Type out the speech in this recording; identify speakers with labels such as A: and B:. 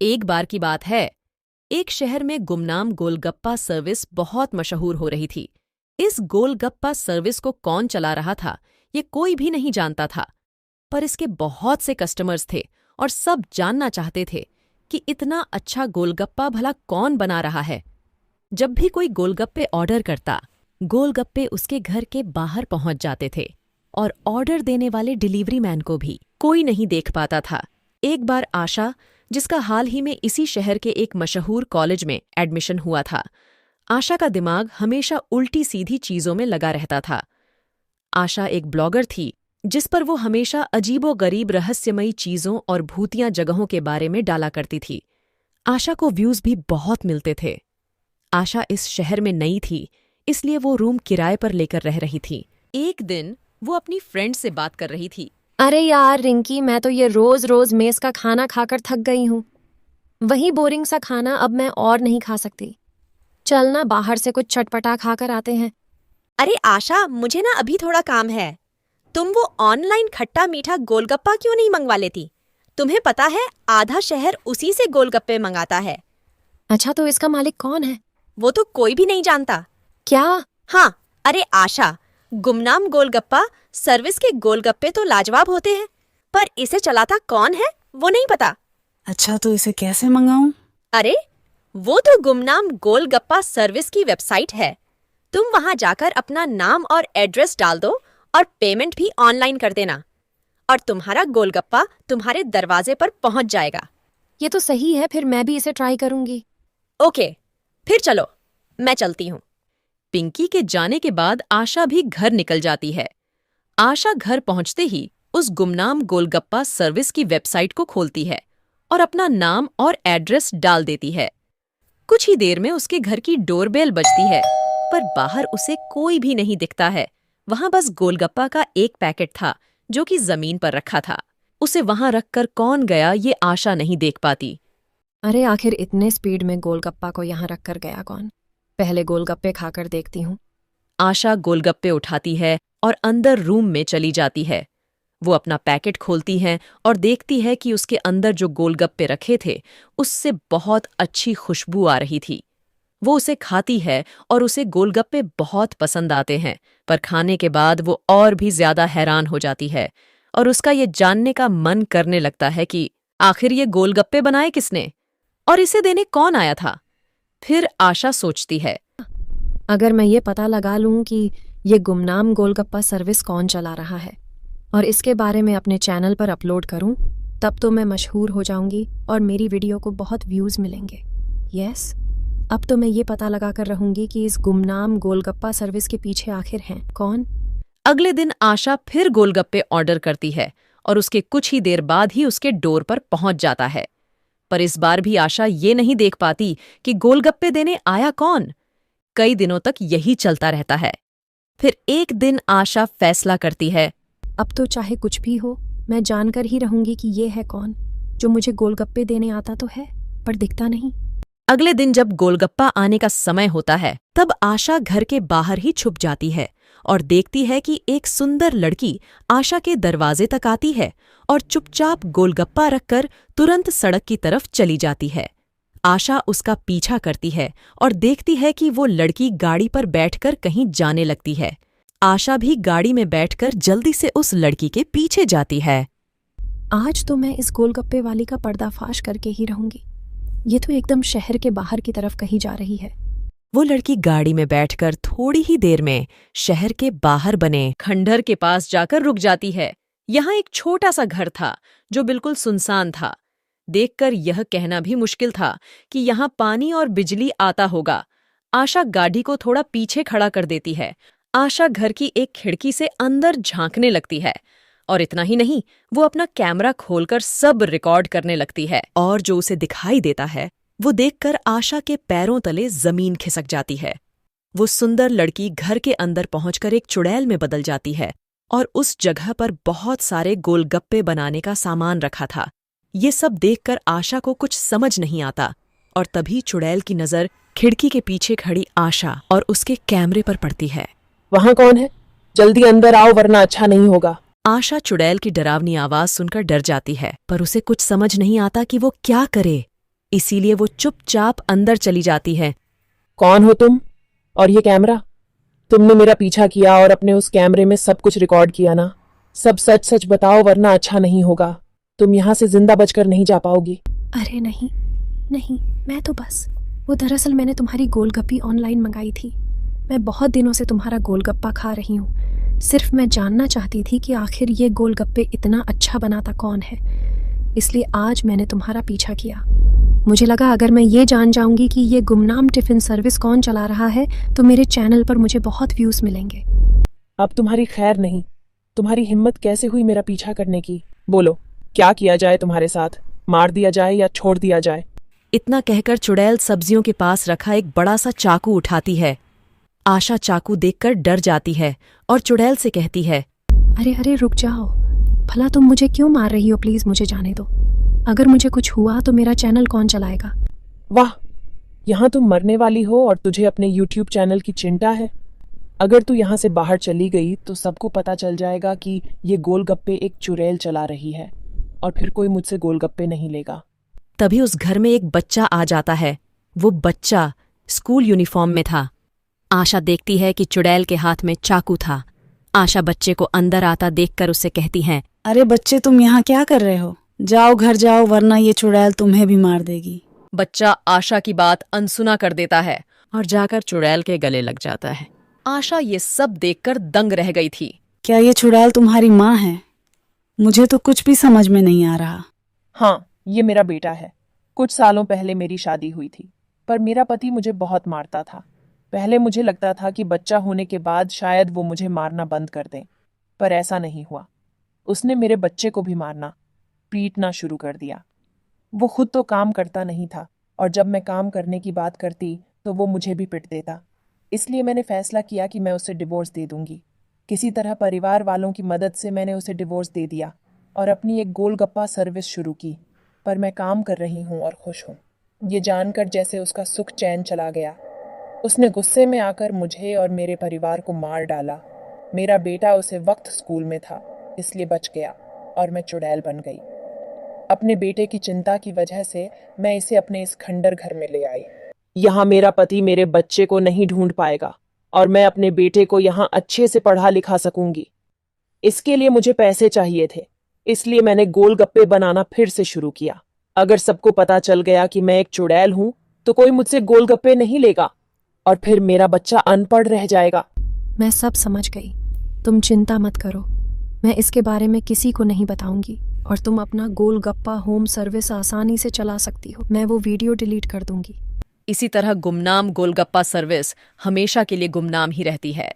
A: एक बार की बात है, एक शहर में गुमनाम गोलगप्पा सर्विस बहुत मशहूर हो रही थी। इस गोलगप्पा सर्विस को कौन चला रहा था, ये कोई भी नहीं जानता था, पर इसके बहुत से कस्टमर्स थे और सब जानना चाहते थे कि इतना अच्छा गोलगप्पा भला कौन बना रहा है। जब भी कोई गोलगप्पे ऑर्डर करता, गोलगप्पे उसके घर के बाहर पहुंच जाते थे और ऑर्डर देने वाले डिलीवरी मैन को भी कोई नहीं देख पाता था। एक बार आशा, जिसका हाल ही में इसी शहर के एक मशहूर कॉलेज में एडमिशन हुआ था, आशा का दिमाग हमेशा उल्टी सीधी चीजों में लगा रहता था। आशा एक ब्लॉगर थी जिस पर वो हमेशा अजीबोगरीब रहस्यमयी चीजों और भूतिया जगहों के बारे में डाला करती थी। आशा को व्यूज भी बहुत मिलते थे। आशा इस शहर में नई थी, इसलिए वो रूम किराए पर लेकर रह रही थी। एक दिन वो अपनी फ्रेंड से बात कर रही थी।
B: अरे यार रिंकी, मैं तो ये रोज रोज मेस का खाना खाकर थक गई हूँ। वही बोरिंग सा खाना अब मैं और नहीं खा सकती। चल ना, बाहर से कुछ चटपटा खाकर आते हैं।
C: अरे आशा, मुझे ना अभी थोड़ा काम है। तुम वो ऑनलाइन खट्टा मीठा गोलगप्पा क्यों नहीं मंगवा लेती? तुम्हें पता है आधा शहर उसी से गोलगप्पे मंगाता है।
B: अच्छा, तो इसका मालिक कौन है?
C: वो तो कोई भी नहीं जानता।
B: क्या?
C: हाँ, अरे आशा, गुमनाम गोलगप्पा सर्विस के गोलगप्पे तो लाजवाब होते हैं, पर इसे चलाता कौन है वो नहीं पता।
D: अच्छा, तो इसे कैसे मंगाऊं?
C: अरे वो तो गुमनाम गोलगप्पा सर्विस की वेबसाइट है। तुम वहां जाकर अपना नाम और एड्रेस डाल दो और पेमेंट भी ऑनलाइन कर देना, और तुम्हारा गोलगप्पा तुम्हारे दरवाजे पर पहुंच जाएगा।
B: ये तो सही है, फिर मैं भी इसे ट्राई करूंगी।
C: ओके, फिर चलो, मैं चलती हूँ।
A: पिंकी के जाने के बाद आशा भी घर निकल जाती है। आशा घर पहुंचते ही उस गुमनाम गोलगप्पा सर्विस की वेबसाइट को खोलती है और अपना नाम और एड्रेस डाल देती है। कुछ ही देर में उसके घर की डोरबेल बजती है, पर बाहर उसे कोई भी नहीं दिखता है। वहां बस गोलगप्पा का एक पैकेट था जो कि जमीन पर रखा था। उसे वहां रखकर कौन गया ये आशा नहीं देख पाती।
B: अरे आखिर इतने स्पीड में गोलगप्पा को यहाँ रख कर गया कौन? पहले गोलगप्पे खाकर देखती हूँ।
A: आशा गोलगप्पे उठाती है और अंदर रूम में चली जाती है। वो अपना पैकेट खोलती है और देखती है कि उसके अंदर जो गोलगप्पे रखे थे उससे बहुत अच्छी खुशबू आ रही थी। वो उसे खाती है और उसे गोलगप्पे बहुत पसंद आते हैं, पर खाने के बाद वो और भी ज्यादा हैरान हो जाती है और उसका ये जानने का मन करने लगता है कि आखिर ये गोलगप्पे बनाए किसने और इसे देने कौन आया था। फिर आशा सोचती है,
B: अगर मैं ये पता लगा लूँ कि ये गुमनाम गोलगप्पा सर्विस कौन चला रहा है और इसके बारे में अपने चैनल पर अपलोड करूँ, तब तो मैं मशहूर हो जाऊंगी और मेरी वीडियो को बहुत व्यूज़ मिलेंगे। यस, अब तो मैं ये पता लगा कर रहूंगी कि इस गुमनाम गोलगप्पा सर्विस के पीछे आखिर हैं कौन।
A: अगले दिन आशा फिर गोलगप्पे ऑर्डर करती है और उसके कुछ ही देर बाद ही उसके डोर पर पहुंच जाता है। पर इस बार भी आशा ये नहीं देख पाती कि गोलगप्पे देने आया कौन। कई दिनों तक यही चलता रहता है। फिर एक दिन आशा फैसला करती है,
B: अब तो चाहे कुछ भी हो, मैं जानकर ही रहूंगी कि ये है कौन जो मुझे गोलगप्पे देने आता तो है पर दिखता नहीं।
A: अगले दिन जब गोलगप्पा आने का समय होता है, तब आशा घर के बाहर ही छुप जाती है और देखती है कि एक सुंदर लड़की आशा के दरवाजे तक आती है और चुपचाप गोलगप्पा रखकर तुरंत सड़क की तरफ चली जाती है। आशा उसका पीछा करती है और देखती है कि वो लड़की गाड़ी पर बैठकर कहीं जाने लगती है। आशा भी गाड़ी में बैठकर जल्दी से उस लड़की के पीछे जाती है।
B: आज तो मैं इस गोलगप्पे वाली का पर्दाफाश करके ही रहूंगी। ये तो एकदम शहर के बाहर की तरफ कहीं जा रही है।
A: वो लड़की गाड़ी में बैठकर थोड़ी ही देर में शहर के बाहर बने खंडहर के पास जाकर रुक जाती है। यहाँ एक छोटा सा घर था जो बिल्कुल सुनसान था। देखकर यह कहना भी मुश्किल था कि यहाँ पानी और बिजली आता होगा। आशा गाड़ी को थोड़ा पीछे खड़ा कर देती है। आशा घर की एक खिड़की से अंदर झांकने लगती है और इतना ही नहीं, वो अपना कैमरा खोलकर सब रिकॉर्ड करने लगती है। और जो उसे दिखाई देता है वो देखकर आशा के पैरों तले जमीन खिसक जाती है। वो सुंदर लड़की घर के अंदर पहुंचकर एक चुड़ैल में बदल जाती है और उस जगह पर बहुत सारे गोलगप्पे बनाने का सामान रखा था। ये सब देखकर आशा को कुछ समझ नहीं आता और तभी चुड़ैल की नजर खिड़की के पीछे खड़ी आशा और उसके कैमरे पर पड़ती है।
D: वहाँ कौन है? जल्दी अंदर आओ वरना अच्छा नहीं होगा।
A: आशा चुड़ैल की डरावनी आवाज सुनकर डर जाती है, पर उसे कुछ समझ नहीं आता कि वो क्या करे। इसीलिए वो चुपचाप अंदर चली जाती है।
D: कौन हो तुम? और ये कैमरा? तुमने मेरा पीछा किया और अपने उस कैमरे में सब कुछ रिकॉर्ड किया ना? सब सच सच बताओ वरना अच्छा नहीं होगा। तुम यहाँ से जिंदा बचकर नहीं जा पाओगी।
B: अरे नहीं नहीं, मैं तो बस वो दरअसल मैंने तुम्हारी गोलगप्पी ऑनलाइन मंगाई थी। मैं बहुत दिनों से तुम्हारा गोलगप्पा खा रही हूँ। सिर्फ मैं जानना चाहती थी कि आखिर ये गोलगप्पे इतना अच्छा बनाता कौन है, इसलिए आज मैंने तुम्हारा पीछा किया। मुझे लगा अगर मैं ये जान जाऊंगी कि ये गुमनाम टिफ़िन सर्विस कौन चला रहा है तो मेरे चैनल पर मुझे बहुत व्यूज़ मिलेंगे।
D: अब तुम्हारी खैर नहीं। तुम्हारी हिम्मत कैसे हुई मेरा पीछा करने की? बोलो, क्या किया जाए तुम्हारे साथ? मार दिया जाए या छोड़ दिया जाए?
A: इतना कहकर चुड़ैल सब्जियों के पास रखा एक बड़ा सा चाकू उठाती है। आशा चाकू देखकर डर जाती है और चुड़ैल से कहती है,
B: अरे अरे रुक जाओ, भला तुम मुझे क्यों मार रही हो? प्लीज़ मुझे जाने दो। अगर मुझे कुछ हुआ तो मेरा चैनल कौन चलाएगा?
D: वाह, यहाँ तुम मरने वाली हो और तुझे अपने YouTube चैनल की चिंता है। अगर तू यहाँ से बाहर चली गई तो सबको पता चल जाएगा कि ये गोलगप्पे एक चुड़ैल चला रही है और फिर कोई मुझसे गोलगप्पे नहीं लेगा।
A: तभी उस घर में एक बच्चा आ जाता है। वो बच्चा स्कूल यूनिफॉर्म में था। आशा देखती है कि चुड़ैल के हाथ में चाकू था। आशा बच्चे को अंदर आता देखकर उससे कहती है,
E: अरे बच्चे, तुम यहाँ क्या कर रहे हो? जाओ घर जाओ, वरना ये चुड़ैल तुम्हें भी मार देगी।
A: बच्चा आशा की बात अनसुना कर देता है और जाकर चुड़ैल के गले लग जाता है। आशा ये सब देखकर दंग रह गई थी।
E: क्या ये चुड़ैल तुम्हारी माँ है? मुझे तो कुछ भी समझ में नहीं आ रहा।
D: हाँ, ये मेरा बेटा है। कुछ सालों पहले मेरी शादी हुई थी, पर मेरा पति मुझे बहुत मारता था। पहले मुझे लगता था कि बच्चा होने के बाद शायद वो मुझे मारना बंद कर दें, पर ऐसा नहीं हुआ। उसने मेरे बच्चे को भी मारना, पीटना शुरू कर दिया। वो खुद तो काम करता नहीं था और जब मैं काम करने की बात करती तो वो मुझे भी पिट देता। इसलिए मैंने फैसला किया कि मैं उसे डिवोर्स दे दूंगी। किसी तरह परिवार वालों की मदद से मैंने उसे डिवोर्स दे दिया और अपनी एक गोलगप्पा सर्विस शुरू की। पर मैं काम कर रही हूँ और खुश हूँ। ये जानकर जैसे उसका सुख चैन चला गया। उसने गुस्से में आकर मुझे और मेरे परिवार को मार डाला। मेरा बेटा उसे वक्त स्कूल में था, इसलिए बच गया और मैं चुड़ैल बन गई। अपने बेटे की चिंता की वजह से मैं इसे अपने इस खंडर घर में ले आई। यहाँ मेरा पति मेरे बच्चे को नहीं ढूंढ पाएगा और मैं अपने बेटे को यहाँ अच्छे से पढ़ा लिखा सकूंगी। इसके लिए मुझे पैसे चाहिए थे, इसलिए मैंने गोलगप्पे बनाना फिर से शुरू किया। अगर सबको पता चल गया कि मैं एक चुड़ैल हूँ तो कोई मुझसे गोलगप्पे नहीं लेगा और फिर मेरा बच्चा अनपढ़ रह जाएगा।
B: मैं सब समझ गई, तुम चिंता मत करो। मैं इसके बारे में किसी को नहीं बताऊंगी और तुम अपना गोलगप्पा होम सर्विस आसानी से चला सकती हो। मैं वो वीडियो डिलीट कर दूंगी।
A: इसी तरह गुमनाम गोलगप्पा सर्विस हमेशा के लिए गुमनाम ही रहती है।